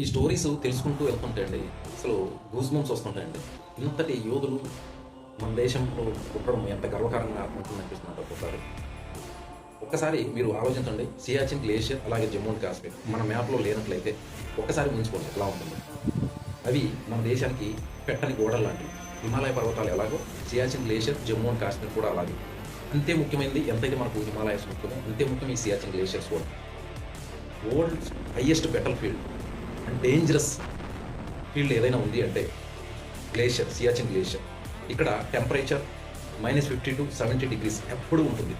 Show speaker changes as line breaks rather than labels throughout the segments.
ఈ స్టోరీస్ తెలుసుకుంటూ వెళ్తుంటే అండి అసలు గూస్ బంప్స్ వస్తుంటాయండి. ఇంతటి యోధులు మన దేశంలో పుట్టడం ఎంత గర్వకారంగా ఉంటుంది అనిపిస్తున్నారు ఒక్కోసారి. ఒక్కసారి మీరు ఆలోచించండి, సియాచిన్ గ్లేషియర్ అలాగే జమ్మూ అండ్ కాశ్మీర్ మన మ్యాప్లో లేనట్లయితే ఒక్కసారి ఊహించుకోండి ఎలా ఉంటుంది. అవి మన దేశానికి పెట్టని గోడలు లాంటివి. హిమాలయ పర్వతాలు ఎలాగో సియాచిన్ గ్లేషియర్ జమ్మూ అండ్ కాశ్మీర్ కూడా అలాగే. అంతే ముఖ్యమైనది ఎంతైతే మనకు హిమాలయస్ ముఖ్యమో అంతే ముఖ్యం ఈ సియాచిన్ గ్లేషియర్స్ కూడా. World highest బెటల్ field and dangerous field ఏదైనా ఉంది అంటే గ్లేషియర్, సియాచిన్ గ్లేషియర్. ఇక్కడ టెంపరేచర్ -50 to 70 degrees ఎప్పుడూ ఉంటుంది.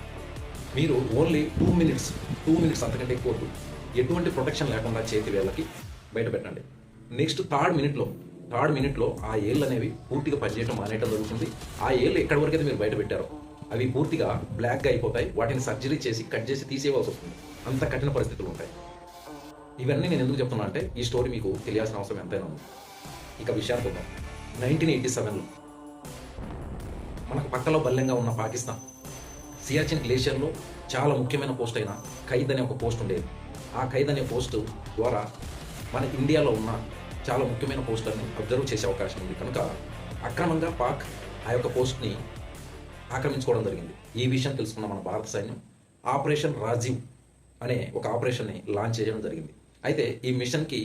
మీరు ఓన్లీ 2 మినిట్స్ అంతకంటే ఎక్కువ వద్దు, ఎటువంటి ప్రొటెక్షన్ లేకుండా చేతి వేళ్ళకి బయట పెట్టండి. నెక్స్ట్ థర్డ్ మినిట్లో ఆ ఏళ్ళు అనేవి పూర్తిగా పనిచేయడం మానేయడం జరుగుతుంది. ఆ ఏళ్ళు ఎక్కడి వరకు అయితే మీరు బయట పెట్టారో అవి పూర్తిగా బ్లాక్గా అయిపోతాయి. వాటిని సర్జరీ చేసి కట్ చేసి తీసేయవలసి వస్తుంది. అంత కఠిన పరిస్థితులు ఉంటాయి. ఇవన్నీ నేను ఎందుకు చెప్తున్నా అంటే ఈ స్టోరీ మీకు తెలియాల్సిన అవసరం ఎంతైనా ఉంది. ఇక విషయానికి వద్దాం. 1987లో మనకు పక్కలో బల్లెంగా ఉన్న పాకిస్తాన్ సియాచిన్ గ్లేషియర్లో చాలా ముఖ్యమైన పోస్ట్ అయిన ఖైద్ అనే ఒక పోస్ట్ ఉండేది. ఆ ఖైద్ అనే పోస్టు ద్వారా మన ఇండియాలో ఉన్న చాలా ముఖ్యమైన పోస్టులని అబ్జర్వ్ చేసే అవకాశం ఉంది. కనుక అక్రమంగా పాక్ ఆ యొక్క పోస్ట్ని ఆక్రమించుకోవడం జరిగింది. ఈ విషయం తెలుసుకున్న మన భారత సైన్యం ఆపరేషన్ రాజీవ్ అనే ఒక ఆపరేషన్ని లాంచ్ చేయడం జరిగింది. అయితే ఈ మిషన్కి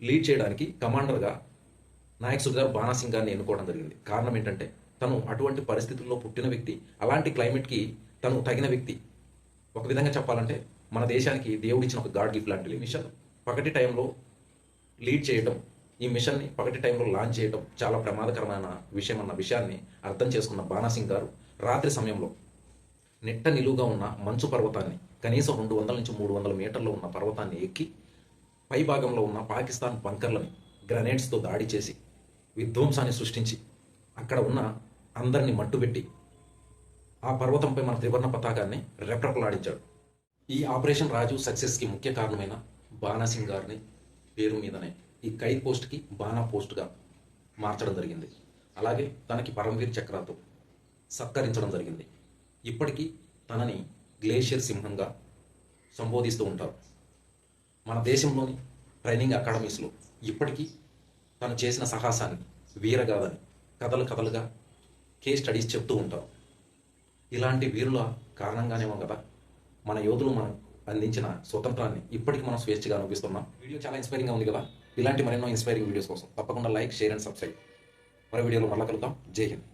లీడ్ చేయడానికి కమాండర్గా నాయక్ సుబేదార్ బానా సింగ్ గారిని ఎన్నుకోవడం జరిగింది. కారణం ఏంటంటే తను అటువంటి పరిస్థితుల్లో పుట్టిన వ్యక్తి, అలాంటి క్లైమేట్కి తను తగిన వ్యక్తి. ఒక విధంగా చెప్పాలంటే మన దేశానికి దేవుడిచ్చిన ఒక గాడ్ గిఫ్ట్ లాంటి మిషన్ పగటి టైంలో లీడ్ చేయడం, ఈ మిషన్ని పగటి టైంలో లాంచ్ చేయడం చాలా ప్రమాదకరమైన విషయం అన్న విషయాన్ని అర్థం చేసుకున్న బానా సింగ్ గారు రాత్రి సమయంలో నిట్ట నిలువుగా ఉన్న మంచు పర్వతాన్ని, కనీసం 200 నుంచి 300 మీటర్లు ఉన్న పర్వతాన్ని ఎక్కి పై భాగంలో ఉన్న పాకిస్తాన్ బంకర్లని గ్రనేడ్స్తో దాడి చేసి విధ్వంసాన్ని సృష్టించి అక్కడ ఉన్న అందరినీ మట్టుబెట్టి ఆ పర్వతంపై మన త్రివర్ణ పతాకాన్ని రెప్రపలాడించాడు. ఈ ఆపరేషన్ రాజు సక్సెస్కి ముఖ్య కారణమైన బానా సింగ్ గారిని పేరు మీదనే ఈ ఖైద్ పోస్ట్కి బానా పోస్ట్గా మార్చడం జరిగింది. అలాగే తనకి పరమవీర్ చక్రాతో సత్కరించడం జరిగింది. ఇప్పటికీ తనని గ్లేషియర్ సింహంగా సంబోధిస్తూ ఉంటారు. మన దేశంలోని ట్రైనింగ్ అకాడమీస్లో ఇప్పటికీ తను చేసిన సాహసాన్ని, వీరగాథని కథలుగా కేస్ స్టడీస్ చెప్తూ ఉంటారు. ఇలాంటి వీరుల కారణంగానేమో కదా మన యోధులు మనం అందించిన స్వతంత్రాన్ని ఇప్పటికీ మనం స్వేచ్ఛగా అనిపిస్తున్నాం. వీడియో చాలా ఇన్స్పైరింగ్గా ఉంది కదా. ఇలాంటి మరెన్నో ఇన్స్పైరింగ్ వీడియోస్ కోసం తప్పకుండా లైక్, షేర్ అండ్ సబ్స్క్రైబ్. మరో వీడియోలో మళ్ళా కలుద్దాం. జై హింద్.